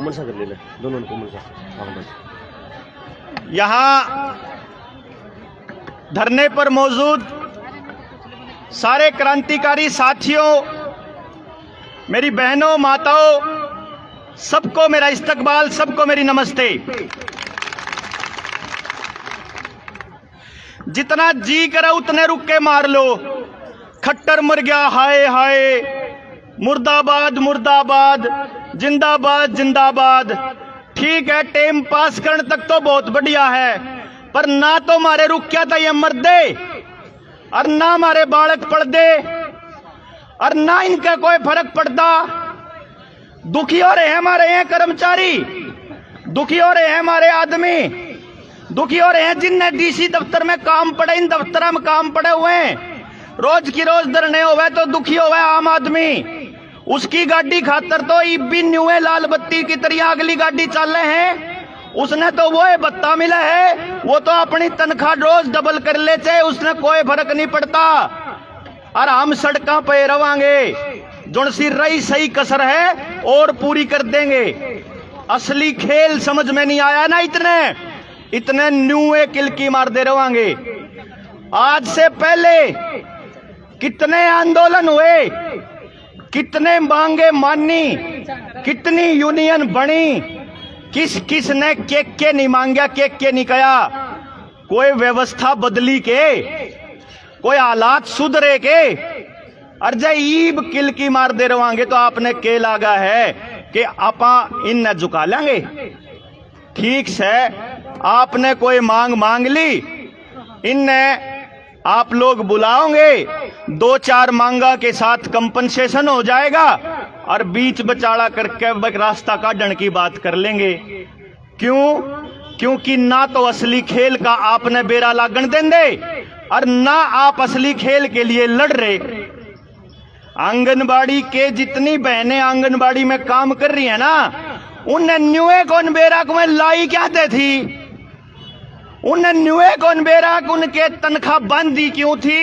कोमल सा कर ले दोनों कोमल सा। हाँ बस। यहाँ धरने पर मौजूद सारे क्रांतिकारी साथियों, मेरी बहनों, माताओं, सबको मेरा इस्तकबाल, सबको मेरी नमस्ते। जितना जी करे उतने रुक के मार लो। खट्टर मर गया, हाय हाय, मुर्दाबाद मुर्दाबाद, जिंदाबाद जिंदाबाद। ठीक है, टाइम पास करने तक तो बहुत बढ़िया है, पर ना तो मारे रुक क्या था ये मर दे, और ना मारे बालक पढ़ दे, और ना इनका कोई फर्क पड़ता। दुखी हो रहे हैं हमारे यहाँ कर्मचारी, दुखी हो रहे हैं हमारे आदमी, दुखी हो रहे हैं जिनने डीसी दफ्तर में काम पड़े, इन दफ्तर में काम पड़े हुए हैं, रोज की रोज धरने होवे तो दुखी होवे आम आदमी। उसकी गाड़ी खातर तो इब्बी न्यूए लाल बत्ती की तरह अगली गाड़ी चल रहे हैं, उसने तो वो बत्ता मिला है, वो तो अपनी तनख्वाह रोज डबल कर ले चाहे, उसने कोई फर्क नहीं पड़ता। और हम सड़कों पे रवांगे, जो सी रही सही कसर है और पूरी कर देंगे। असली खेल समझ में नहीं आया ना, इतने न्यूए किलकी मार दे रवांगे। आज से पहले कितने आंदोलन हुए, कितने मांगे मानी, कितनी यूनियन बनी, किस किस ने के नहीं मांगा, के नहीं कहा। कोई व्यवस्था बदली के, कोई हालात सुधरे के, अर्जे ईब किलकी मार दे रवांगे तो आपने के लागा है कि आपा इन झुका लेंगे। ठीक से आपने कोई मांग ली, इनने आप लोग बुलाओगे, 2-4 मांगा के साथ कंपनसेशन हो जाएगा, और बीच बचाड़ा करके रास्ता काटने की बात कर लेंगे। क्यों? क्योंकि ना तो असली खेल का आपने बेरा लागण देंगे, और ना आप असली खेल के लिए लड़ रहे। आंगनबाड़ी के जितनी बहनें आंगनबाड़ी में काम कर रही है ना, उन न्यूए कौन बेरा को मैं लाई क्या दे थी, उन न्यूए कौन बेरा उनके तनख्वाह बंदी क्यों थी,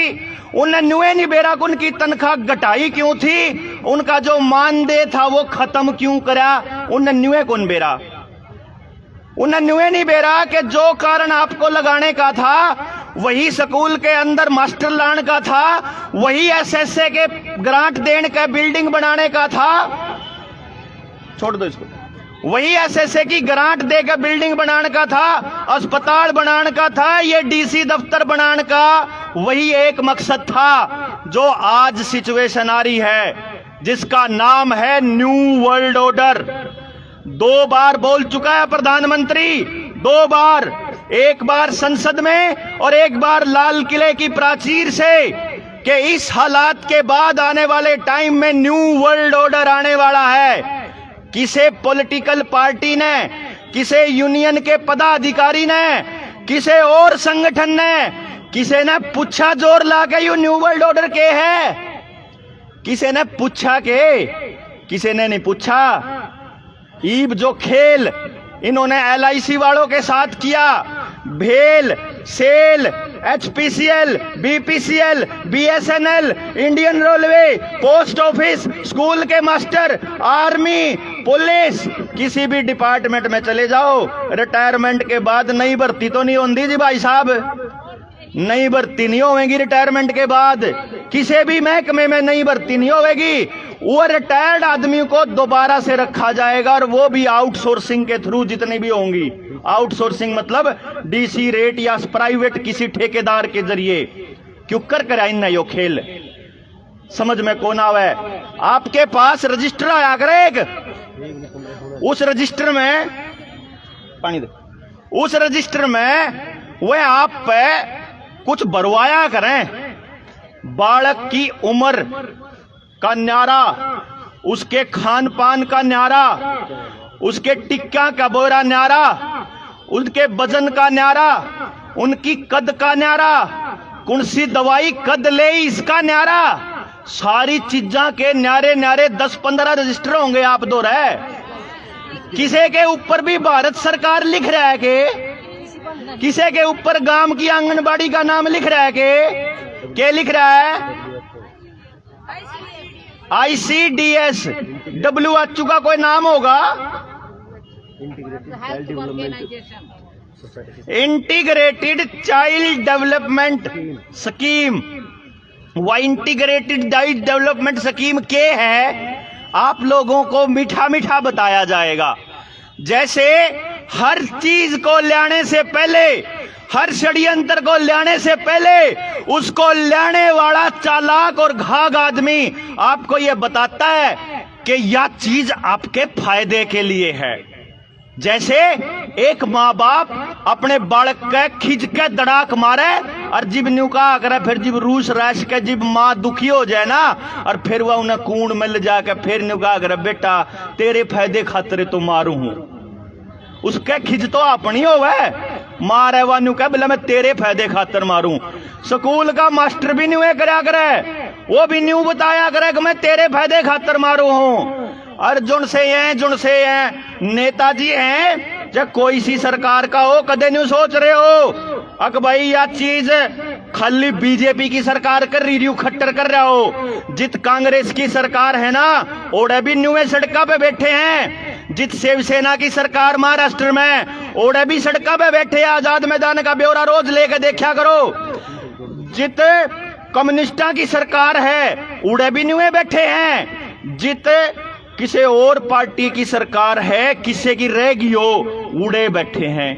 उन न्यूए नहीं बेरा उनकी तनख्वाह घटाई क्यों थी, उनका जो मानदेय था वो खत्म क्यों करा, उन न्यूए कौन बेरा, उन न्यूए नहीं बेरा कि जो कारण आपको लगाने का था, वही स्कूल के अंदर मास्टर लाने का था, वही एसएसए के ग्रांट देने का बिल्डिंग बनाने का था, छोड़ दो इसको, वही एसएसए की ग्रांट देकर बिल्डिंग बनाने का था, अस्पताल बनाने का था, ये डीसी दफ्तर बनाने का वही एक मकसद था। जो आज सिचुएशन आ रही है, जिसका नाम है न्यू वर्ल्ड ऑर्डर। 2 बार बोल चुका है प्रधानमंत्री, 2 बार, एक बार संसद में और एक बार लाल किले की प्राचीर से, कि इस हालात के बाद आने वाले टाइम में न्यू वर्ल्ड ऑर्डर आने वाला है। किसे पॉलिटिकल पार्टी ने, किसे यूनियन के पदाधिकारी ने, किसे और संगठन ने, किसे ने पूछा जोर ला के यू न्यू वर्ल्ड ऑर्डर के है, किसे ने पूछा के, किसे ने नहीं पूछा। ईब जो खेल इन्होंने LIC वालों के साथ किया, भेल, SAIL, HPCL, BPCL, BSNL, Indian railway, post office, school के मास्टर, आर्मी, पुलिस, किसी भी डिपार्टमेंट में चले जाओ, रिटायरमेंट के बाद नई भर्ती तो नहीं होती जी भाई साहब, नई भर्ती नहीं होगी रिटायरमेंट के बाद, किसी भी महकमे में नई भर्ती नहीं होगी। वो रिटायर्ड आदमी को दोबारा से रखा जाएगा, और वो भी आउटसोर्सिंग के थ्रू जितनी भी होंगी। आउटसोर्सिंग मतलब डीसी रेट या प्राइवेट किसी ठेकेदार के जरिए। क्यों कर इन यो खेल समझ में कौन आवे। आपके पास रजिस्टर आया करे एक, उस रजिस्टर में पानी दे, उस रजिस्टर में वह आप पे कुछ भरवाया करें, बालक की उम्र का न्यारा, उसके खान पान का न्यारा, उसके टिक्का का बोरा न्यारा, उनके वजन का न्यारा, उनकी कद का न्यारा, कौन सी दवाई कद ले इसका न्यारा, सारी चीजा के न्यारे न्यारे 10-15 रजिस्टर होंगे आप दो रहे। किसी के ऊपर भी भारत सरकार लिख रहा है कि किसी के ऊपर गांव की आंगनबाड़ी का नाम लिख रहा है कि क्या लिख रहा है, ICDS WHO का कोई नाम होगा, इंटीग्रेटेड चाइल्ड डेवलपमेंट स्कीम। वह इंटीग्रेटेड चाइल्ड डेवलपमेंट स्कीम के है, आप लोगों को मीठा मीठा बताया जाएगा। जैसे हर चीज को लाने से पहले, हर षड्यंत्र को लाने से पहले उसको लाने वाला चालाक और घाघ आदमी आपको यह बताता है कि यह चीज आपके फायदे के लिए है। जैसे एक माँ बाप अपने बालक के खिंच के दड़ाक मारे और जिब न्यूका करे, फिर जिब रूस राश के जिब माँ दुखी हो जाए ना, और फिर वह उन्हें कूड़ मिल जाके फिर न्यूका करे, बेटा तेरे फायदे खातिर तो मारू हूं। उसके खिंच तो अपनी हो वह मारे वह न्यूका बोला मैं तेरे फायदे खातिर मारूं। स्कूल का मास्टर भी न्यू करा करे, वो भी न्यू बताया करे कि मैं तेरे फायदे खातिर मारू हूं। और जुन से हैं नेताजी हैं, जब कोई सी सरकार का हो कदे नहीं सोच रहे हो अक भाई यह चीज खाली बीजेपी की सरकार कर रही हो, खट्टर कर रहा हो। जित कांग्रेस की सरकार है ना, ओड़े भी न्यू सड़का पे बैठे हैं। जित शिवसेना की सरकार महाराष्ट्र में, ओड़े भी सड़का पे बैठे हैं। आजाद मैदान का ब्यौरा रोज लेके देखा करो। जित कम्युनिस्टा की सरकार है, उड़े भी न्यू बैठे हैं। जित किसी और पार्टी की सरकार है, किसी की रहेगी हो, उड़े बैठे हैं।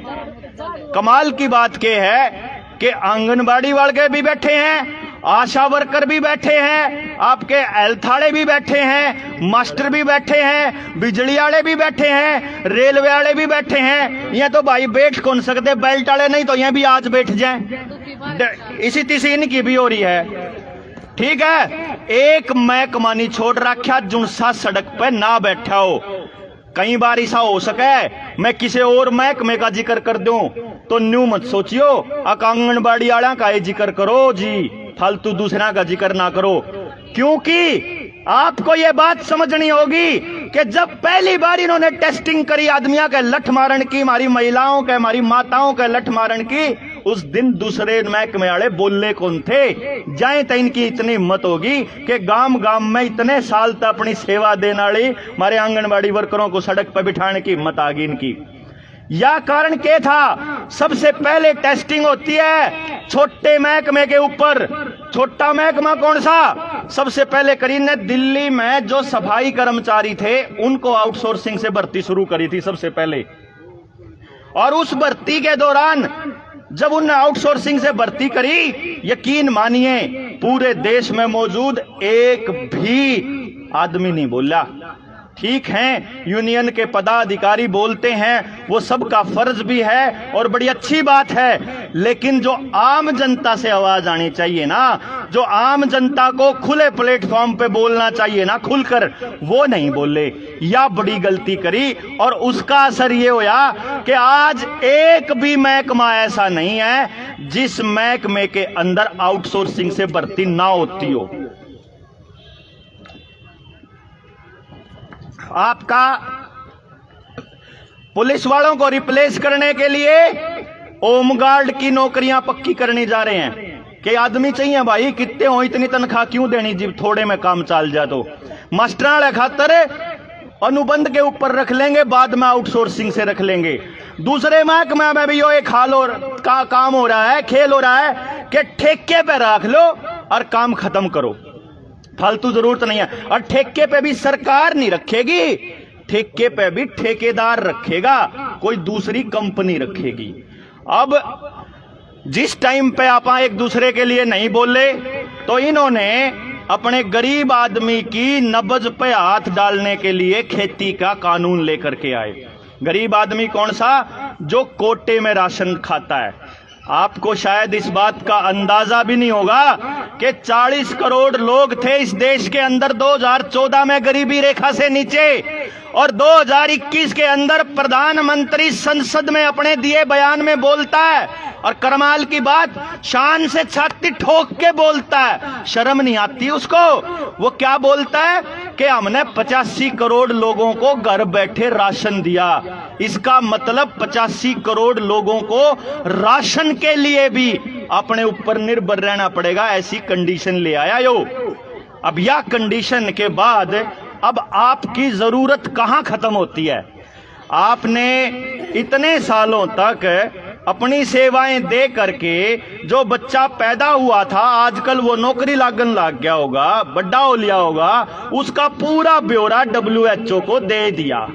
कमाल की बात यह है कि आंगनबाड़ी वाले भी बैठे हैं, आशा वर्कर भी बैठे हैं, आपके हेल्थाड़े भी बैठे हैं, मास्टर भी बैठे हैं, बिजली वाले भी बैठे हैं, रेलवे वाले भी बैठे हैं। ये तो भाई बैठ कौन सकते, बेल्ट वाले नहीं तो यहाँ भी आज बैठ जाएं। इसी तीसी इनकी भी हो रही है। ठीक है, एक महकमा नहीं छोड़ रखा जुनसा सड़क पे ना बैठा हो। कई बार ऐसा हो सके मैं किसी और महकमे का जिक्र कर दूं तो न्यू मत सोचियो, आंगनबाड़ी वाला का जिक्र करो जी, फालतू दूसरा का जिक्र ना करो। क्योंकि आपको यह बात समझनी होगी कि जब पहली बार इन्होंने टेस्टिंग करी आदमियों के लठ मारण की, हमारी महिलाओं के, हमारी माताओं के लठ मारण की, उस दिन दूसरे महकमे वाले बोले कौन थे? जाए तो इनकी इतनी हिम्मत होगी कि गांव गांव में इतने साल तक अपनी सेवा देने वाली हमारे आंगनबाड़ी वर्करों को सड़क पर बिठाने की हिम्मत आ गई इनकी। यह कारण क्या था? सबसे पहले टेस्टिंग होती है छोटे महकमे के ऊपर। छोटा महकमा कौन सा? सबसे पहले करी ने दिल्ली में जो सफाई कर्मचारी थे उनको आउटसोर्सिंग से भर्ती शुरू करी थी सबसे पहले। और उस भर्ती के दौरान जब उन्होंने आउटसोर्सिंग से भर्ती करी, यकीन मानिए पूरे देश में मौजूद एक भी आदमी नहीं बोला। ठीक है, यूनियन के पदाधिकारी बोलते हैं, वो सबका फर्ज भी है और बड़ी अच्छी बात है, लेकिन जो आम जनता से आवाज आनी चाहिए ना, जो आम जनता को खुले प्लेटफॉर्म पे बोलना चाहिए ना खुलकर, वो नहीं बोले। या बड़ी गलती करी और उसका असर ये होया कि आज एक भी महकमा ऐसा नहीं है जिस महकमे के अंदर आउटसोर्सिंग से भर्ती ना होती हो। आपका पुलिस वालों को रिप्लेस करने के लिए होमगार्ड की नौकरियां पक्की करनी जा रहे हैं कि आदमी चाहिए भाई, कितने हो, इतनी तनख्वाह क्यों देनी जब थोड़े में काम चल जाए तो। मास्टर खातर अनुबंध के ऊपर रख लेंगे, बाद में आउटसोर्सिंग से रख लेंगे। दूसरे महकमे में भी यो एक हाल का काम हो रहा है, खेल हो रहा है कि ठेके पे रख लो और काम खत्म करो, फालतू जरूरत नहीं है। और ठेके पे भी सरकार नहीं रखेगी, ठेके पे भी ठेकेदार रखेगा, कोई दूसरी कंपनी रखेगी। अब जिस टाइम पे आप एक दूसरे के लिए नहीं बोले तो इन्होंने अपने गरीब आदमी की नब्ज पे हाथ डालने के लिए खेती का कानून लेकर के आए। गरीब आदमी कौन सा? जो कोटे में राशन खाता है। आपको शायद इस बात का अंदाजा भी नहीं होगा कि 40 करोड़ लोग थे इस देश के अंदर 2014 में गरीबी रेखा से नीचे, और 2021 के अंदर प्रधानमंत्री संसद में अपने दिए बयान में बोलता है, और कमाल की बात, शान से छाती ठोक के बोलता है, शर्म नहीं आती उसको। वो क्या बोलता है कि हमने 85 करोड़ लोगों को घर बैठे राशन दिया। इसका मतलब 85 करोड़ लोगों को राशन के लिए भी अपने ऊपर निर्भर रहना पड़ेगा, ऐसी कंडीशन ले आया यो। अब यह कंडीशन के बाद अब आपकी जरूरत कहां खत्म होती है? आपने इतने सालों तक अपनी सेवाएं दे करके जो बच्चा पैदा हुआ था, आजकल वो नौकरी लागन लाग गया होगा, बड़ा हो लिया होगा, उसका पूरा ब्यौरा WHO को दे दिया।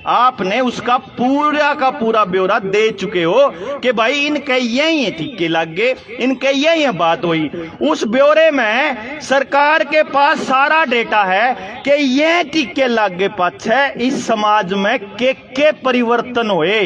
आपने उसका पूरा का पूरा ब्यौरा दे चुके हो कि भाई इनके यही टीके लग गए, इनके यही बात हुई। उस ब्यौरे में सरकार के पास सारा डेटा है कि ये टीके लग गए पाछे इस समाज में के परिवर्तन हुए।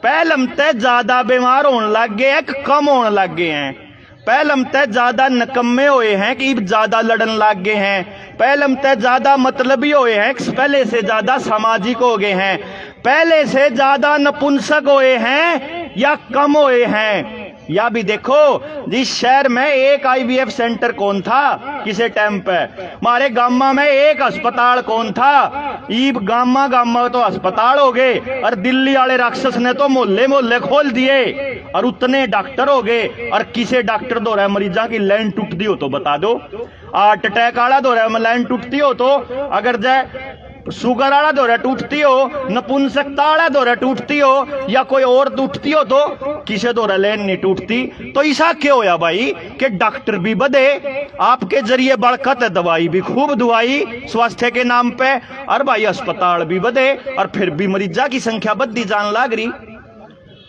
पहलम ते ज्यादा बीमार होने लग गए हैं कि कम होने लग गए हैं। पहलम ते ज्यादा नकम्मे हुए हैं कि ज्यादा लड़न लग गए हैं। पहलम ते ज्यादा मतलबी हुए हैं कि पहले से ज्यादा सामाजिक हो गए हैं। पहले से ज्यादा नपुंसक हुए हैं या कम हुए हैं। या भी देखो, जिस शहर में एक IVF सेंटर कौन था किसी टाइम पे, हमारे गामा में एक अस्पताल कौन था, ईब गामा गामा तो अस्पताल हो गए। और दिल्ली वाले राक्षस ने तो मोहल्ले मोहल्ले खोल दिए और उतने डॉक्टर हो गए। और किसी डॉक्टर दो रहा मरीजा की लाइन टूटती हो तो बता दो, हार्ट अटैक वाला दो रहा लाइन टूटती हो तो, अगर जाए शुगर वाला दौरा टूटती हो, नपुंसकता वाला दौरा टूटती हो, या कोई और टूटती हो तो किसे दौरा लेन नहीं टूटती। तो ऐसा क्यों होया भाई कि डॉक्टर भी बदे, आपके जरिए बड़कत दवाई भी खूब दवाई स्वास्थ्य के नाम पे, और भाई अस्पताल भी बदे, और फिर भी मरीजा की संख्या बढ़ती जान लग रही।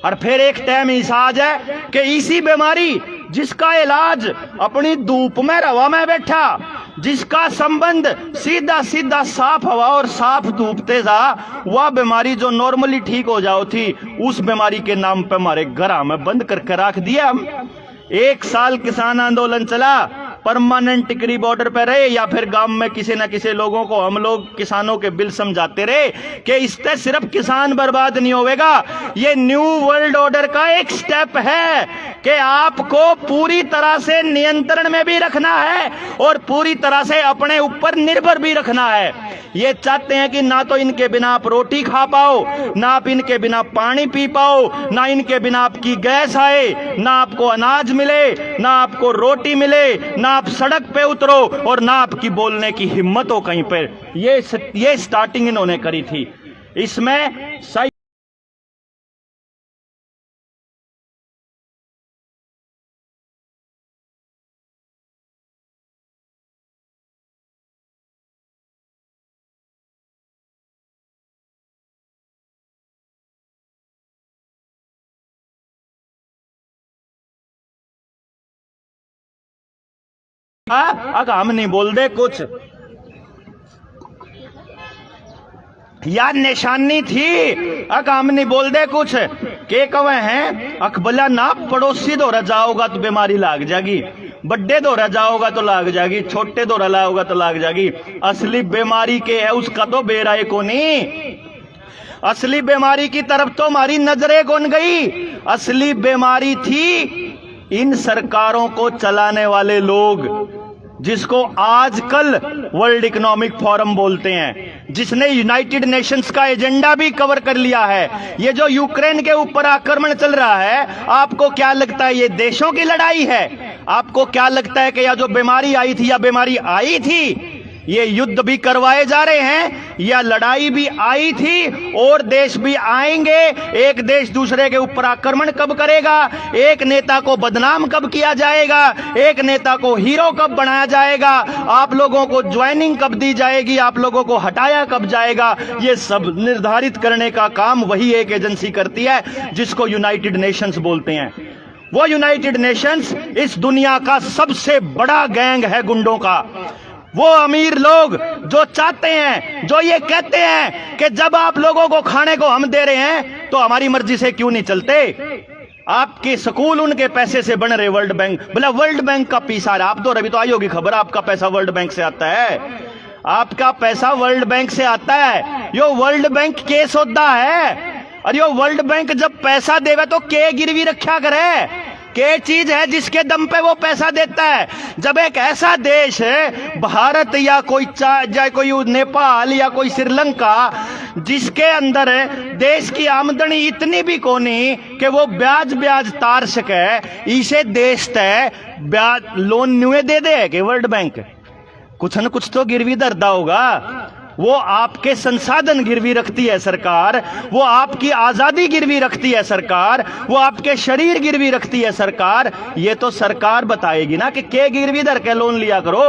और फिर एक टाइम ऐसा आ जाए कि इसी बीमारी जिसका इलाज अपनी धूप में हवा में बैठा, जिसका संबंध सीधा सीधा साफ हवा और साफ धूप ते था, वह बीमारी जो नॉर्मली ठीक हो जाओ थी, उस बीमारी के नाम पे हमारे घर में बंद करके रख दिया हम। 1 साल किसान आंदोलन चला, परमानेंट टिकरी बॉर्डर पे रहे, या फिर गांव में किसी न किसी लोगों को हम लोग किसानों के बिल समझाते रहे कि इससे सिर्फ किसान बर्बाद नहीं होगा। ये न्यू वर्ल्ड ऑर्डर का एक स्टेप है कि आपको पूरी तरह से नियंत्रण में भी रखना है और पूरी तरह से अपने ऊपर निर्भर भी रखना है। ये चाहते हैं कि ना तो इनके बिना आप रोटी खा पाओ, ना आप इनके बिना पानी पी पाओ, ना इनके बिना आपकी गैस आए, ना आपको अनाज मिले, ना आपको रोटी मिले, ना आप सड़क पे उतरो, और ना आपकी बोलने की हिम्मत हो कहीं पर। ये स्टार्टिंग इन्होंने करी थी। इसमें सही हम नहीं बोल दे कुछ, यार निशानी थी हम नहीं बोल दे कुछ के कवे हैं। अकबला ना पड़ोसी दौरा जाओगा तो बीमारी लाग जाएगी, बड्डे दौरा जाओगा तो लाग जाएगी, छोटे दौरा लाओगा तो लाग जाएगी। असली बीमारी के है उसका तो बेराए को नहीं। असली बीमारी की तरफ तो हमारी नजरें कौन गई। असली बीमारी थी इन सरकारों को चलाने वाले लोग, जिसको आजकल वर्ल्ड इकोनॉमिक फोरम बोलते हैं, जिसने यूनाइटेड नेशंस का एजेंडा भी कवर कर लिया है। ये जो यूक्रेन के ऊपर आक्रमण चल रहा है, आपको क्या लगता है ये देशों की लड़ाई है? आपको क्या लगता है कि यह जो बीमारी आई थी या बीमारी आई थी, ये युद्ध भी करवाए जा रहे हैं, या लड़ाई भी आई थी और देश भी आएंगे? एक देश दूसरे के ऊपर आक्रमण कब करेगा? एक नेता को बदनाम कब किया जाएगा? एक नेता को हीरो कब बनाया जाएगा? आप लोगों को ज्वाइनिंग कब दी जाएगी? आप लोगों को हटाया कब जाएगा? ये सब निर्धारित करने का काम वही एक एजेंसी करती है जिसको यूनाइटेड नेशंस बोलते हैं। वो यूनाइटेड नेशंस इस दुनिया का सबसे बड़ा गैंग है गुंडों का। वो अमीर लोग जो चाहते हैं, जो ये कहते हैं कि जब आप लोगों को खाने को हम दे रहे हैं तो हमारी मर्जी से क्यों नहीं चलते? आपके स्कूल उनके पैसे से बन रहे। वर्ल्ड बैंक, बोला वर्ल्ड बैंक का पैसा, आप तो अभी तो आई होगी खबर, आपका पैसा वर्ल्ड बैंक से आता है। आपका पैसा वर्ल्ड बैंक से आता है। यो वर्ल्ड बैंक केस होता है, और यो वर्ल्ड बैंक जब पैसा देवे तो के गिरवी रखा करे, के चीज है जिसके दम पे वो पैसा देता है। जब एक ऐसा देश है भारत या कोई नेपाल या कोई श्रीलंका, जिसके अंदर देश की आमदनी इतनी भी कोनी कि वो ब्याज तार सके, इसे देश तय ब्याज लोन न्यूए दे दे कि वर्ल्ड बैंक कुछ न कुछ तो गिरवी दरदा होगा। वो आपके संसाधन गिरवी रखती है सरकार, वो आपकी आजादी गिरवी रखती है सरकार, वो आपके शरीर गिरवी रखती है सरकार। ये तो सरकार बताएगी ना कि के गिरवी धर के लोन लिया करो,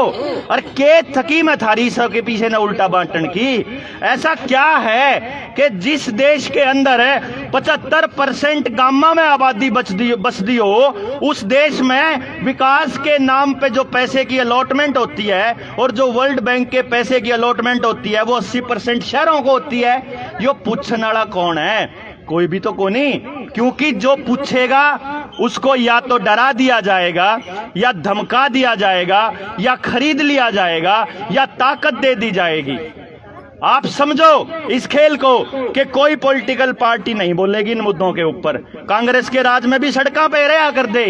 और के थकी में थारी सब के पीछे न उल्टा बांटन की। ऐसा क्या है कि जिस देश के अंदर 75% गामा में आबादी बसदी हो, उस देश में विकास के नाम पे जो पैसे की अलॉटमेंट होती है और जो वर्ल्ड बैंक के पैसे की अलॉटमेंट होती है वो 80% शहरों को होती है। यो पूछने वाला कौन है? कोई भी तो कोई नहीं, क्योंकि जो पूछेगा उसको या तो डरा दिया जाएगा, या धमका दिया जाएगा, या खरीद लिया जाएगा, या ताकत दे दी जाएगी। आप समझो इस खेल को कि कोई पॉलिटिकल पार्टी नहीं बोलेगी इन मुद्दों के ऊपर। कांग्रेस के राज में भी सड़कों पे रहा कर दे,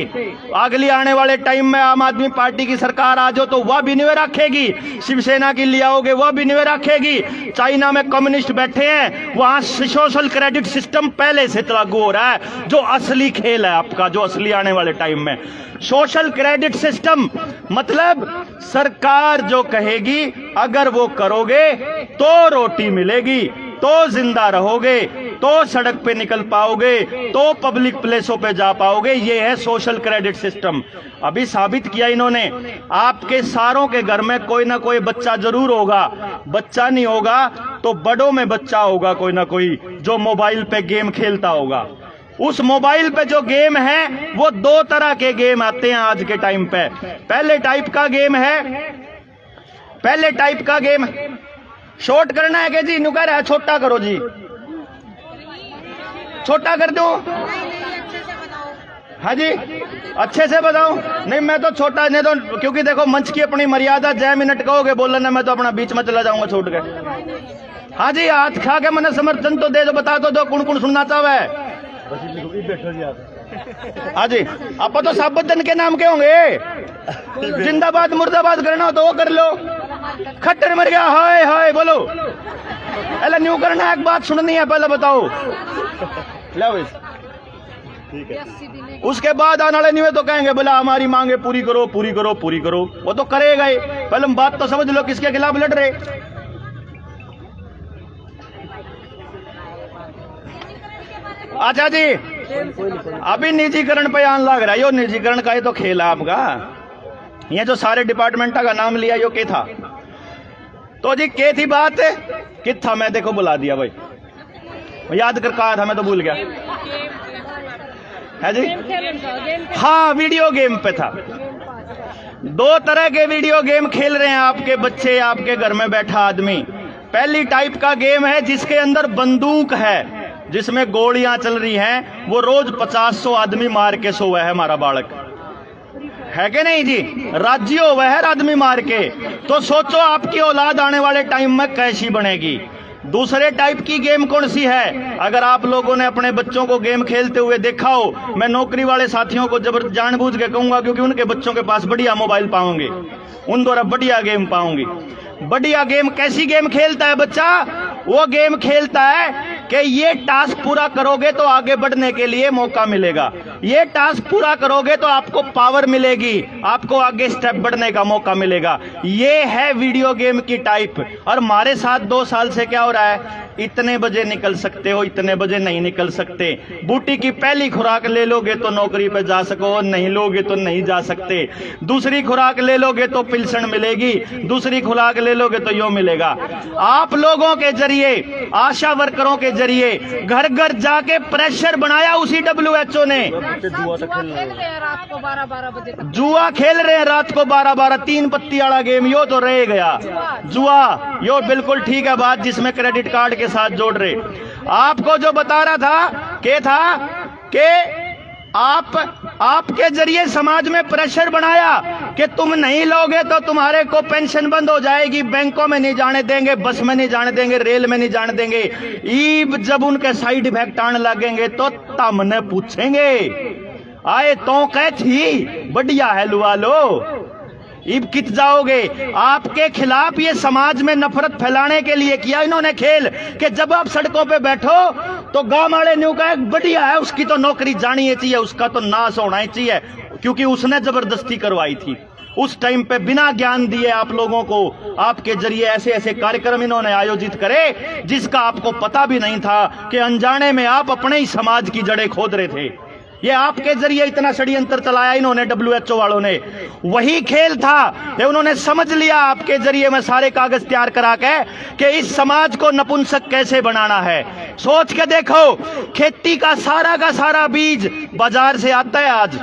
अगली आने वाले टाइम में आम आदमी पार्टी की सरकार आ जाओ तो वह भी निवे रखेगी, शिवसेना की ले आओगे वह भी निवे रखेगी। चाइना में कम्युनिस्ट बैठे हैं, वहां सोशल क्रेडिट सिस्टम पहले से लागू हो रहा है। जो असली खेल है आपका, जो असली आने वाले टाइम में सोशल क्रेडिट सिस्टम, मतलब सरकार जो कहेगी अगर वो करोगे तो रोटी मिलेगी, तो जिंदा रहोगे, तो सड़क पे निकल पाओगे, तो पब्लिक प्लेसों पे जा पाओगे। ये है सोशल क्रेडिट सिस्टम। अभी साबित किया इन्होंने, आपके सारों के घर में कोई ना कोई बच्चा जरूर होगा, बच्चा नहीं होगा तो बड़ों में बच्चा होगा कोई ना कोई, जो मोबाइल पे गेम खेलता होगा। उस मोबाइल पे जो गेम है वो दो तरह के गेम आते हैं आज के टाइम पे। पहले टाइप का गेम शॉर्ट करना है कि जी नुकर है, छोटा करो जी, छोटा कर दो। हाँ जी, अच्छे से बताओ। नहीं मैं तो छोटा नहीं तो, क्योंकि देखो मंच की अपनी मर्यादा, 6 मिनट कहोगे बोलना, मैं तो अपना बीच में चला जाऊंगा छोड़ के। हाँ जी, हाथ खा के मैंने समर्थन तो दे दो, बता दो कौन कौन सुनना चाहे। हाँ जी, आप तो साबुद्दीन के नाम के होंगे, जिंदाबाद मुर्दाबाद करना हो तो वो कर लो। खट्टर मर गया, हाय हाय बोलो। अरे न्यू करना है, एक बात सुननी है, पहले बताओ। ठीक है, उसके बाद आने वाले न्यू तो कहेंगे बोला हमारी मांगे पूरी करो पूरी करो पूरी करो, वो तो करेगा ही। पहले बात तो समझ लो किसके खिलाफ लड़ रहे। अच्छा जी, अभी निजीकरण पे आन लग रहा है। यो निजीकरण का ये तो खेल है आपका। ये जो सारे डिपार्टमेंट का नाम लिया यो क्या था? तो जी क्या थी बात? कि था मैं देखो बुला दिया भाई, याद कर कहा था मैं तो भूल गया है जी। हाँ, वीडियो गेम पे था। 2 तरह के वीडियो गेम खेल रहे हैं आपके बच्चे, आपके घर में बैठा आदमी। पहली टाइप का गेम है जिसके अंदर बंदूक है, जिसमें गोलियां चल रही हैं, वो रोज 50-100 आदमी मार के सोया है हमारा बालक, है कि नहीं जी? राज्य हुआ है आदमी मार के। तो सोचो आपकी औलाद आने वाले टाइम में कैसी बनेगी। दूसरे टाइप की गेम कौन सी है? अगर आप लोगों ने अपने बच्चों को गेम खेलते हुए देखा हो, मैं नौकरी वाले साथियों को जानबूझ के कहूंगा, क्योंकि उनके बच्चों के पास बढ़िया मोबाइल पाओगे, उन द्वारा बढ़िया गेम पाओगे। बढ़िया गेम कैसी गेम खेलता है बच्चा? वो गेम खेलता है कि ये टास्क पूरा करोगे तो आगे बढ़ने के लिए मौका मिलेगा, ये टास्क पूरा करोगे तो आपको पावर मिलेगी, आपको आगे स्टेप बढ़ने का मौका मिलेगा। ये है वीडियो गेम की टाइप। और हमारे साथ 2 साल से क्या हो रहा है? इतने बजे निकल सकते हो, इतने बजे नहीं निकल सकते। बूटी की पहली खुराक ले लोगे तो नौकरी पे जा सको, नहीं लोगे तो नहीं जा सकते। दूसरी खुराक ले लोगे तो पेंशन मिलेगी, दूसरी खुराक ले लोगे तो यो मिलेगा। आप लोगों के जरिए, आशा वर्करों के जरिए घर घर जाके प्रेशर बनाया उसी WHO ने। जुआ खेल रहे हैं रात को 12-12, 3 पत्ती वाला गेम, यो तो रह गया जुआ। यो बिल्कुल ठीक है बात, जिसमें क्रेडिट कार्ड के साथ जोड़ रहे। आपको जो बता रहा था कि आपके जरिए समाज में प्रेशर बनाया कि तुम नहीं लोगे तो तुम्हारे को पेंशन बंद हो जाएगी, बैंकों में नहीं जाने देंगे, बस में नहीं जाने देंगे, रेल में नहीं जाने देंगे। ईब जब उनके साइड इफेक्ट आने लगेंगे तो तमने पूछेंगे आए तो कह थी बढ़िया है लुआ लो, इब कित जाओगे। आपके खिलाफ ये समाज में नफरत फैलाने के लिए किया इन्होंने खेल कि जब आप सड़कों पे बैठो तो गांव वाले न्यू का एक बढ़िया है, उसकी तो नौकरी जानी ही चाहिए, उसका तो नाश होना ही चाहिए, क्योंकि उसने जबरदस्ती करवाई थी। उस टाइम पे बिना ज्ञान दिए आप लोगों को आपके जरिए ऐसे ऐसे कार्यक्रम इन्होंने आयोजित करे जिसका आपको पता भी नहीं था कि अनजाने में आप अपने ही समाज की जड़ें खोद रहे थे। ये आपके जरिए इतना षड्यंत्र चलाया इन्होंने, WHO वालों ने। वही खेल था ये उन्होंने समझ लिया आपके जरिए में सारे कागज तैयार करा के कि इस समाज को नपुंसक कैसे बनाना है। सोच के देखो, खेती का सारा बीज बाजार से आता है आज,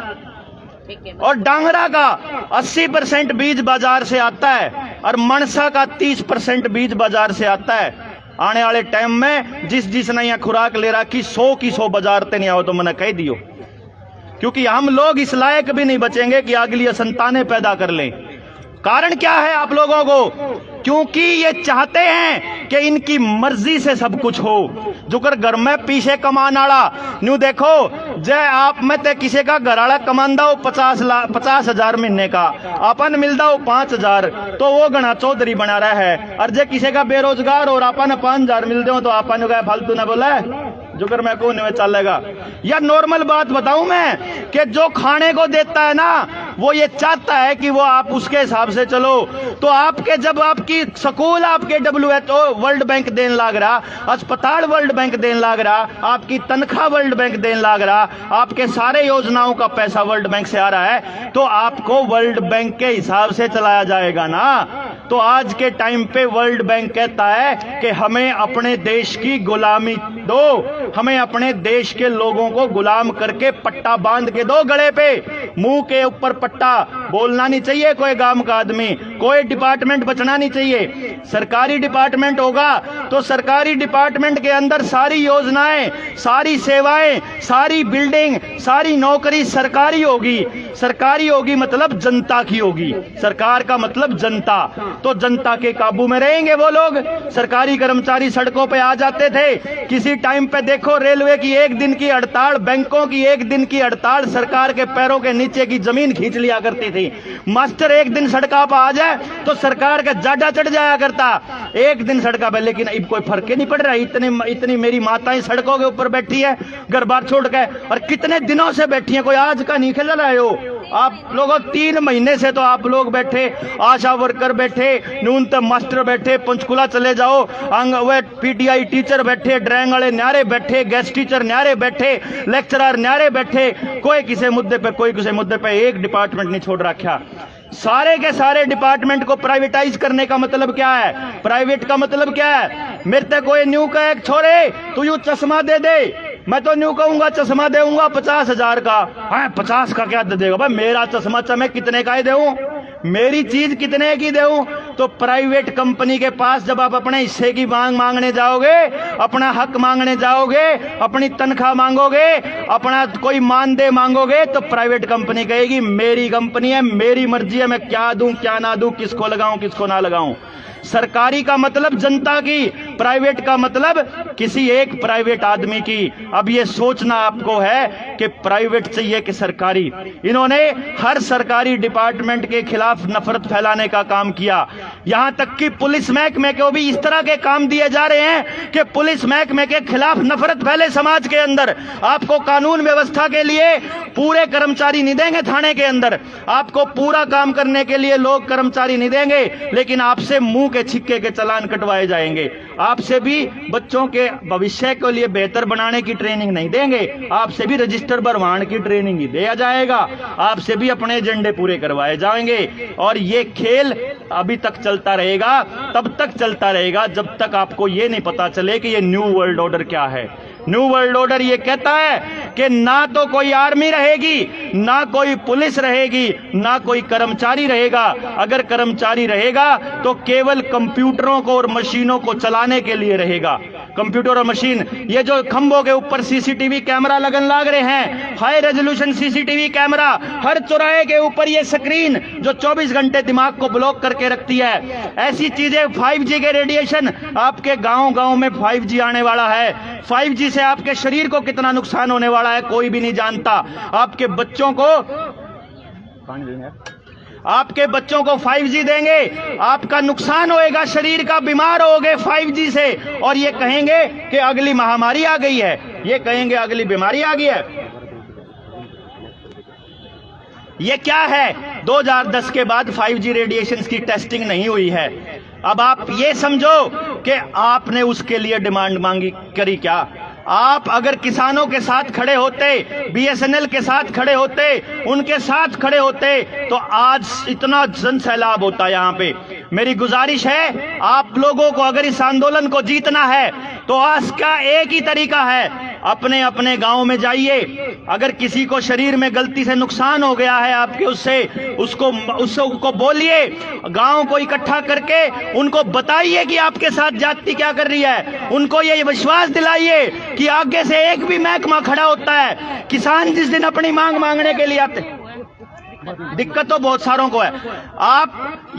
और डांगरा का 80% बीज बाजार से आता है, और मनसा का 30% बीज बाजार से आता है। आने वाले टाइम में जिस ने यहाँ खुराक ले रखी 100 की 100 बाजार ते नहीं आओ तो मैंने कह दियो, क्योंकि हम लोग इस लायक भी नहीं बचेंगे कि अगली संतानें पैदा कर लें। कारण क्या है आप लोगों को? क्योंकि ये चाहते हैं कि इनकी मर्जी से सब कुछ हो। जुकर घर में पीछे कमान आड़ा न्यू देखो, जय आप में ते किसी का घर आड़ा कमांदा हो 50,000 महीने का, अपन मिलता हो 5,000, तो वो गणा चौधरी बना रहा है। और जे किसी का बेरोजगार और अपन 5,000 मिलते हो तो अपन क्या फालतू ना बोला जुगर मैं कौन में चलेगा। या नॉर्मल बात बताऊं मैं कि जो खाने को देता है ना वो ये चाहता है कि वो आप उसके हिसाब से चलो। तो आपके जब आपकी स्कूल आपके WHO वर्ल्ड बैंक देने लाग रहा, अस्पताल वर्ल्ड बैंक देने लाग रहा, आपकी तनख्वाह वर्ल्ड बैंक देने लाग रहा, आपके सारे योजनाओं का पैसा वर्ल्ड बैंक से आ रहा है, तो आपको वर्ल्ड बैंक के हिसाब से चलाया जाएगा ना। तो आज के टाइम पे वर्ल्ड बैंक कहता है कि हमें अपने देश की गुलामी दो, हमें अपने देश के लोगों को गुलाम करके पट्टा बांध के दो गले पे, मुंह के ऊपर पट्टा, बोलना नहीं चाहिए कोई गांव का आदमी, कोई डिपार्टमेंट बचना नहीं चाहिए। सरकारी डिपार्टमेंट होगा तो सरकारी डिपार्टमेंट के अंदर सारी योजनाएं, सारी सेवाएं, सारी बिल्डिंग, सारी नौकरी सरकारी होगी। सरकारी होगी मतलब जनता की होगी, सरकार का मतलब जनता, तो जनता के काबू में रहेंगे वो लोग। सरकारी कर्मचारी सड़कों पे आ जाते थे, किसी टाइम पे देखो रेलवे की 1 दिन की हड़ताल, बैंकों की 1 दिन की हड़ताल सरकार के पैरों के नीचे की जमीन खींच लिया करती थी। मास्टर 1 दिन सड़का पर आ जाए तो सरकार का जाडा चढ़ जाया करता 1 दिन सड़का पे, लेकिन अब कोई फर्क ही नहीं पड़ रहा। इतनी मेरी माताएं सड़कों के ऊपर बैठी है घर बार छोड़ के, और कितने दिनों से बैठी है, कोई आज का नहीं खेल रहे हो आप लोगों। 3 महीने से तो आप लोग बैठे, आशा वर्कर बैठे, न्यूनतम मास्टर बैठे, पंचकुला चले जाओ, PTI टीचर बैठे, ड्राइंग वाले न्यारे बैठे, गेस्ट टीचर न्यारे बैठे, लेक्चरर न्यारे बैठे, कोई किसी मुद्दे पे कोई किसी मुद्दे पे एक डिपार्टमेंट नहीं छोड़ रखा। सारे के सारे डिपार्टमेंट को प्राइवेटाइज करने का मतलब क्या है? प्राइवेट का मतलब क्या है? मेरे तक कोई न्यू का एक छोरे तू यू चश्मा दे दे, मैं तो न्यू कहूंगा चश्मा देऊंगा 50,000 का। हाँ 50 का क्या दे देगा भाई? मेरा चश्मा मैं कितने का ही देऊं, मेरी चीज कितने की देऊं? तो प्राइवेट कंपनी के पास जब आप अपने हिस्से की मांगने जाओगे, अपना हक मांगने जाओगे, अपनी तनख्वाह मांगोगे, अपना कोई मानदेय मांगोगे, तो प्राइवेट कंपनी कहेगी मेरी कंपनी है, मेरी मर्जी है, मैं क्या दूं क्या ना दूं, किसको लगाऊं किसको ना लगाऊं। सरकारी का मतलब जनता की, प्राइवेट का मतलब किसी एक प्राइवेट आदमी की। अब ये सोचना आपको है कि प्राइवेट चाहिए कि सरकारी। इन्होंने हर सरकारी डिपार्टमेंट के खिलाफ नफरत फैलाने का काम किया। यहां तक कि पुलिस महकमे को भी इस तरह के काम दिए जा रहे हैं कि पुलिस महकमे के खिलाफ नफरत फैले समाज के अंदर। आपको कानून व्यवस्था के लिए पूरे कर्मचारी नहीं देंगे थाने के अंदर, आपको पूरा काम करने के लिए लोग कर्मचारी नहीं देंगे, लेकिन आपसे मुंह के छिक्के के चालान कटवाए जाएंगे। आपसे भी बच्चों के भविष्य के लिए बेहतर बनाने की ट्रेनिंग नहीं देंगे, आपसे भी रजिस्टर भरवाने की ट्रेनिंग ही दिया जाएगा, आपसे भी अपने एजेंडे पूरे करवाए जाएंगे। और ये खेल अभी तक चलता रहेगा, तब तक चलता रहेगा जब तक आपको ये नहीं पता चले कि ये न्यू वर्ल्ड ऑर्डर क्या है। न्यू वर्ल्ड ऑर्डर ये कहता है कि ना तो कोई आर्मी रहेगी, ना कोई पुलिस रहेगी, ना कोई कर्मचारी रहेगा। अगर कर्मचारी रहेगा तो केवल कंप्यूटरों को और मशीनों को चलाने के लिए रहेगा। कंप्यूटर और मशीन, ये जो खंभों के ऊपर सीसीटीवी कैमरा लगन लाग रहे हैं, हाई रेजोल्यूशन सीसीटीवी कैमरा, हर चौराहे के ऊपर ये स्क्रीन जो 24 घंटे दिमाग को ब्लॉक करके रखती है, ऐसी चीजें, 5G के रेडिएशन, आपके गांव-गांव में 5G आने वाला है। 5G से आपके शरीर को कितना नुकसान होने वाला है कोई भी नहीं जानता। आपके बच्चों को 5G देंगे, आपका नुकसान होएगा, शरीर का, बीमार होगे 5G से, और ये कहेंगे कि अगली महामारी आ गई है, ये कहेंगे अगली बीमारी आ गई है। ये क्या है? 2010 के बाद 5G रेडिएशंस की टेस्टिंग नहीं हुई है। अब आप ये समझो कि आपने उसके लिए डिमांड मांगी करी क्या? आप अगर किसानों के साथ खड़े होते, BSNL के साथ खड़े होते, उनके साथ खड़े होते, तो आज इतना जन सैलाब होता यहाँ पे। मेरी गुजारिश है, आप लोगों को अगर इस आंदोलन को जीतना है तो आज का एक ही तरीका है, अपने अपने गांव में जाइए। अगर किसी को शरीर में गलती से नुकसान हो गया है आपके, उसको बोलिए, गांव को इकट्ठा करके उनको बताइए कि आपके साथ जाति क्या कर रही है। उनको ये विश्वास दिलाइए कि आगे से एक भी महकमा खड़ा होता है। किसान जिस दिन अपनी मांग मांगने के लिए आते, दिक्कत तो बहुत सारों को है, आप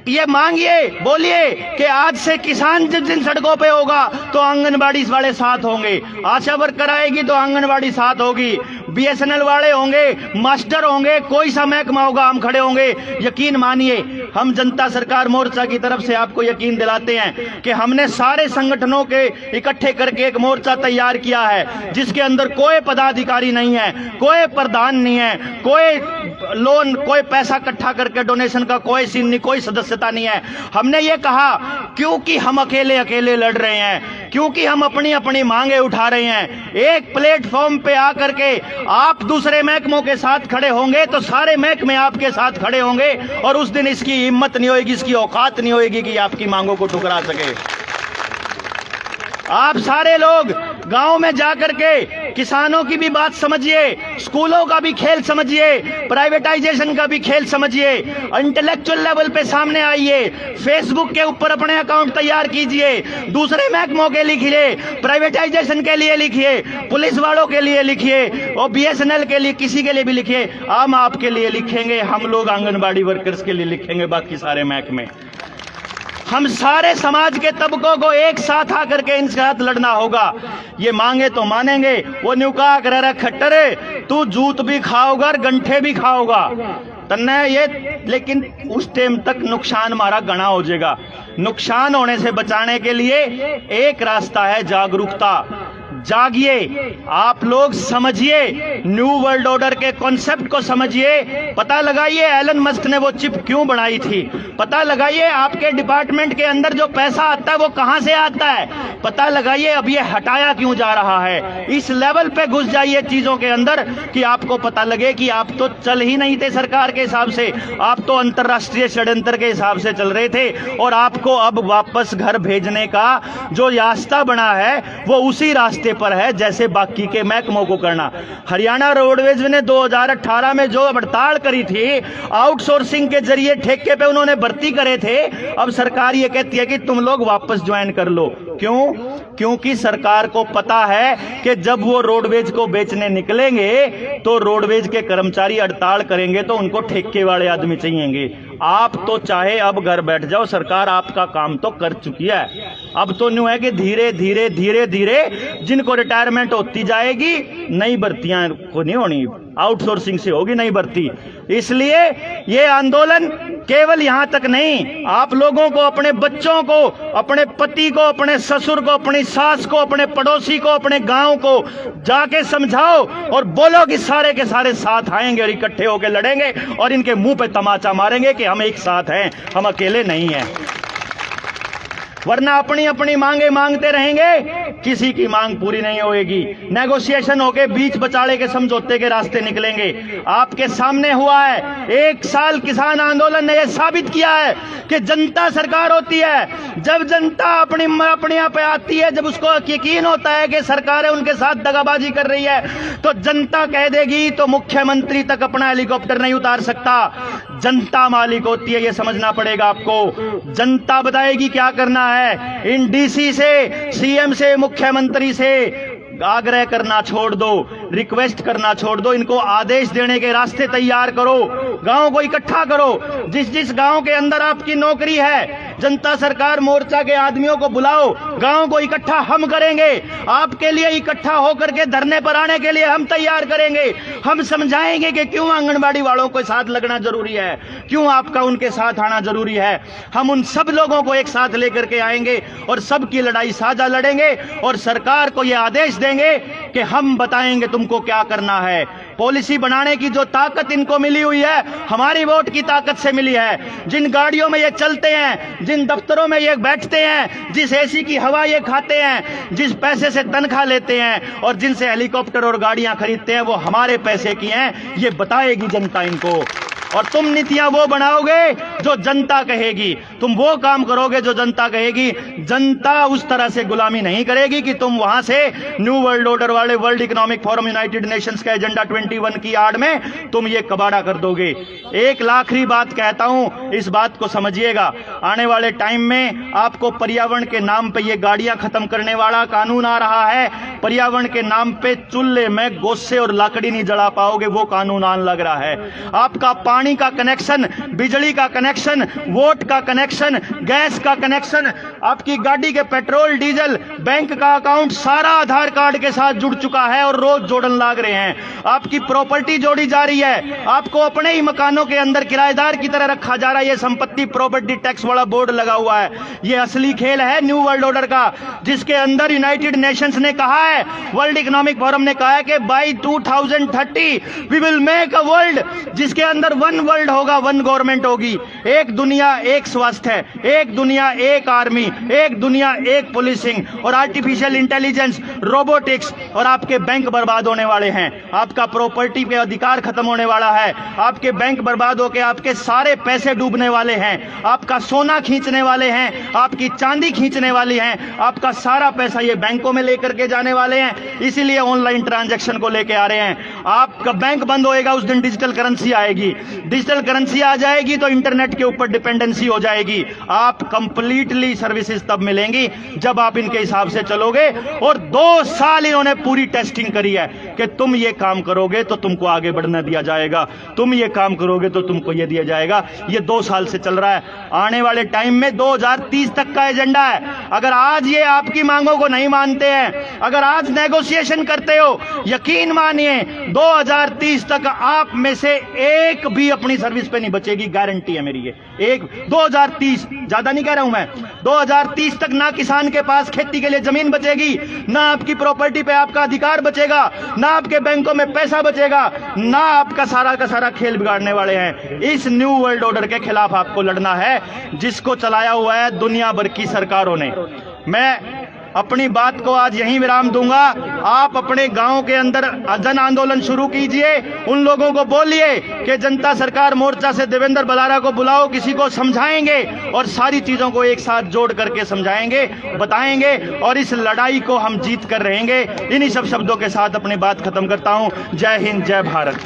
ये मांगिए, बोलिए कि आज से किसान जिस दिन सड़कों पे होगा तो आंगनबाड़ी वाले साथ होंगे, आशा वर्कर आएगी तो आंगनबाड़ी साथ होगी, BSNL वाले होंगे, मास्टर होंगे, कोई सा महकमा होगा, हम खड़े होंगे। यकीन मानिए, हम जनता सरकार मोर्चा की तरफ से आपको यकीन दिलाते हैं कि हमने सारे संगठनों के इकट्ठे करके एक मोर्चा तैयार किया है, जिसके अंदर कोई पदाधिकारी नहीं है, कोई प्रधान नहीं है, कोई लोन, कोई पैसा इकट्ठा करके डोनेशन का कोई सीन नहीं, कोई सदस्यता नहीं है। हमने ये कहा क्योंकि हम अकेले अकेले लड़ रहे हैं, क्योंकि हम अपनी अपनी मांगे उठा रहे हैं। एक प्लेटफॉर्म पे आकर के आप दूसरे महकमों के साथ खड़े होंगे तो सारे महकमे आपके साथ खड़े होंगे, और उस दिन इसकी हिम्मत नहीं होगी, इसकी औकात नहीं होगी कि आपकी मांगों को ठुकरा सके। आप सारे लोग गांव में जाकर के किसानों की भी बात समझिए, स्कूलों का भी खेल समझिए, प्राइवेटाइजेशन का भी खेल समझिए, इंटेलेक्चुअल लेवल पे सामने आइए, फेसबुक के ऊपर अपने अकाउंट तैयार कीजिए, दूसरे महकमों के लिखिए, प्राइवेटाइजेशन के लिए लिखिए, पुलिस वालों के लिए लिखिए, और BSNL के लिए, किसी के लिए भी लिखिए। हम आपके लिए लिखेंगे, हम लोग आंगनबाड़ी वर्कर्स के लिए लिखेंगे, बाकी सारे महकमे। हम सारे समाज के तबकों को एक साथ आकर के इनके साथ लड़ना होगा। ये मांगे तो मानेंगे, वो न्यूका कर खट्टरे, तू जूत भी खाओगा और गंठे भी खाओगा तन्ने ये, लेकिन उस टाइम तक नुकसान हमारा गणा हो जाएगा। नुकसान होने से बचाने के लिए एक रास्ता है, जागरूकता। जागिए, आप लोग समझिए, न्यू वर्ल्ड ऑर्डर के कॉन्सेप्ट को समझिए, पता लगाइए एलन मस्क ने वो चिप क्यों बनाई थी, पता लगाइए आपके डिपार्टमेंट के अंदर जो पैसा आता है वो कहां से आता है, पता लगाइए अब ये हटाया क्यों जा रहा है। इस लेवल पे घुस जाइए चीजों के अंदर कि आपको पता लगे कि आप तो चल ही नहीं थे सरकार के हिसाब से, आप तो अंतरराष्ट्रीय षड्यंत्र के हिसाब से चल रहे थे, और आपको अब वापस घर भेजने का जो रास्ता बना है वो उसी रास्ते पर है जैसे बाकी के महकमों को करना। हरियाणा रोडवेज ने 2018 में जो हड़ताल करी थी, आउटसोर्सिंग के जरिए ठेके पे उन्होंने भर्ती करे थे, अब सरकार ये कहती है कि तुम लोग वापस ज्वाइन कर लो। क्यों? क्योंकि सरकार को पता है कि जब वो रोडवेज को बेचने निकलेंगे तो रोडवेज के कर्मचारी हड़ताल करेंगे तो उनको ठेके वाले आदमी चाहिएंगे। आप तो चाहे अब घर बैठ जाओ, सरकार आपका काम तो कर चुकी है। अब तो न्यू है कि धीरे धीरे धीरे धीरे जिनको रिटायरमेंट होती जाएगी, नई भर्तियां को नहीं होनी, आउटसोर्सिंग से होगी नई भर्ती। इसलिए ये आंदोलन केवल यहां तक नहीं, आप लोगों को, अपने बच्चों को, अपने पति को, अपने ससुर को, अपनी सास को, अपने पड़ोसी को, अपने गांव को जाके समझाओ और बोलो कि सारे के सारे साथ आएंगे और इकट्ठे होकर लड़ेंगे और इनके मुंह पे तमाचा मारेंगे कि हम एक साथ हैं, हम अकेले नहीं हैं। वरना अपनी अपनी मांगे मांगते रहेंगे, किसी की मांग पूरी नहीं होएगी। नेगोशिएशन होके बीच बचाड़े के समझौते के रास्ते निकलेंगे। आपके सामने हुआ है, 1 साल किसान आंदोलन ने यह साबित किया है कि जनता सरकार होती है। जब जनता अपनी यहाँ पे आती है, जब उसको यकीन होता है कि सरकारें उनके साथ दगाबाजी कर रही है, तो जनता कह देगी तो मुख्यमंत्री तक अपना हेलीकॉप्टर नहीं उतार सकता। जनता मालिक होती है, यह समझना पड़ेगा आपको। जनता बताएगी क्या करना है। इन DC से, CM से, मुख्यमंत्री से आग्रह करना छोड़ दो, रिक्वेस्ट करना छोड़ दो, इनको आदेश देने के रास्ते तैयार करो, गांव को इकट्ठा करो। जिस जिस गांव के अंदर आपकी नौकरी है, जनता सरकार मोर्चा के आदमियों को बुलाओ, गांव को इकट्ठा हम करेंगे, आपके लिए इकट्ठा होकर के धरने पर आने के लिए हम तैयार करेंगे। हम समझाएंगे कि क्यों आंगनबाड़ी वालों के साथ लगना जरूरी है, क्यों आपका उनके साथ आना जरूरी है। हम उन सब लोगों को एक साथ लेकर के आएंगे और सबकी लड़ाई साझा लड़ेंगे और सरकार को यह आदेश देंगे कि हम बताएंगे तुमको क्या करना है। पॉलिसी बनाने की जो ताकत इनको मिली हुई है, हमारी वोट की ताकत से मिली है। जिन गाड़ियों में ये चलते हैं, जिन दफ्तरों में ये बैठते हैं, जिस एसी की हवा ये खाते हैं, जिस पैसे से तनख्वाह लेते हैं और जिनसे हेलीकॉप्टर और गाड़ियां खरीदते हैं, वो हमारे पैसे की हैं। ये बताएगी जनता इनको। और तुम नीतियां वो बनाओगे जो जनता कहेगी, तुम वो काम करोगे जो जनता कहेगी। जनता उस तरह से गुलामी नहीं करेगी कि तुम वहां से न्यू वर्ल्ड ऑर्डर वाले world economic forum, United Nations का एजेंडा 21 की आड़ में तुम ये कबाड़ा कर दोगे। एक आखिरी बात कहता हूं, इस बात को समझिएगा। आने वाले टाइम में आपको पर्यावरण के नाम पे ये गाड़ियां खत्म करने वाला कानून आ रहा है। पर्यावरण के नाम पे चूल्हे में गोसे और लकड़ी नहीं जला पाओगे, वो कानून आने लग रहा है। आपका पानी का कनेक्शन, बिजली का कनेक्शन, वोट का कनेक्शन, गैस का कनेक्शन, आपकी गाड़ी के पेट्रोल डीजल, बैंक का अकाउंट, सारा आधार कार्ड के साथ जुड़ चुका है और रोज जोड़न लाग रहे हैं। आपकी प्रॉपर्टी जोड़ी जा रही है, आपको अपने ही मकानों के अंदर किराएदार की तरह रखा जा रहा है। ये संपत्ति प्रॉपर्टी टैक्स वाला बोर्ड लगा हुआ है। ये असली खेल है न्यू वर्ल्ड ऑर्डर का, जिसके अंदर यूनाइटेड नेशंस ने कहा है, वर्ल्ड इकोनॉमिक फोरम ने कहा है कि by 2030 we will make a world जिसके अंदर वन वर्ल्ड होगा, वन गवर्नमेंट होगी, एक दुनिया एक स्वास्थ्य, एक दुनिया एक आर्मी, एक दुनिया एक पुलिसिंग और आर्टिफिशियल इंटेलिजेंस, रोबोटिक्स। और आपके बैंक बर्बाद होने वाले हैं, आपका प्रॉपर्टी पे अधिकार खत्म होने वाला है, आपके बैंक बर्बाद होकर आपके सारे पैसे डूबने वाले हैं, आपका सोना खींचने वाले हैं, आपकी चांदी खींचने वाली हैं, आपका सारा पैसा ये बैंकों में लेकर के जाने वाले हैं। इसीलिए ऑनलाइन ट्रांजैक्शन को लेके आ रहे हैं। आपका बैंक बंद होएगा, उस दिन डिजिटल करेंसी आएगी। डिजिटल करेंसी आ जाएगी तो इंटरनेट के ऊपर डिपेंडेंसी हो जाएगी। आप कंप्लीटली सर्विसेज तब मिलेंगी जब आप इनके हिसाब से चलोगे। और 2 साल इन्होंने पूरी टेस्टिंग करी है कि तुम ये काम करोगे तो तुमको आगे बढ़ने दिया जाएगा, तुम ये काम करोगे तो तुमको ये दिया जाएगा। ये 2 साल से चल रहा है। आने वाले टाइम में 2030 तक का एजेंडा है। अगर आज ये आपकी मांगों को नहीं मानते हैं, अगर आज नेगोशिएशन करते हो, यकीन मानिए 2030 तक आप में से एक भी अपनी सर्विस पे नहीं बचेगी, गारंटी है मेरी ये। एक 2030, ज्यादा नहीं कह रहा हूं मैं, 2030 तक ना किसान के पास खेती के लिए जमीन बचेगी, ना आपकी प्रॉपर्टी पे आपका अधिकार बचेगा, ना आपके बैंकों में पैसा बचेगा, ना आपका सारा का सारा खेल बिगाड़ने वाले हैं। इस न्यू वर्ल्ड ऑर्डर के खिलाफ आपको लड़ना है, जिसको चलाया हुआ है दुनिया भर की सरकारों ने। मैं अपनी बात को आज यहीं विराम दूंगा। आप अपने गांव के अंदर जन आंदोलन शुरू कीजिए, उन लोगों को बोलिए कि जनता सरकार मोर्चा से देवेंद्र बलारा को बुलाओ, किसी को समझाएंगे और सारी चीजों को एक साथ जोड़ करके समझाएंगे, बताएंगे और इस लड़ाई को हम जीत कर रहेंगे। इन्हीं सब शब्दों के साथ अपनी बात खत्म करता हूं। जय हिंद, जय भारत।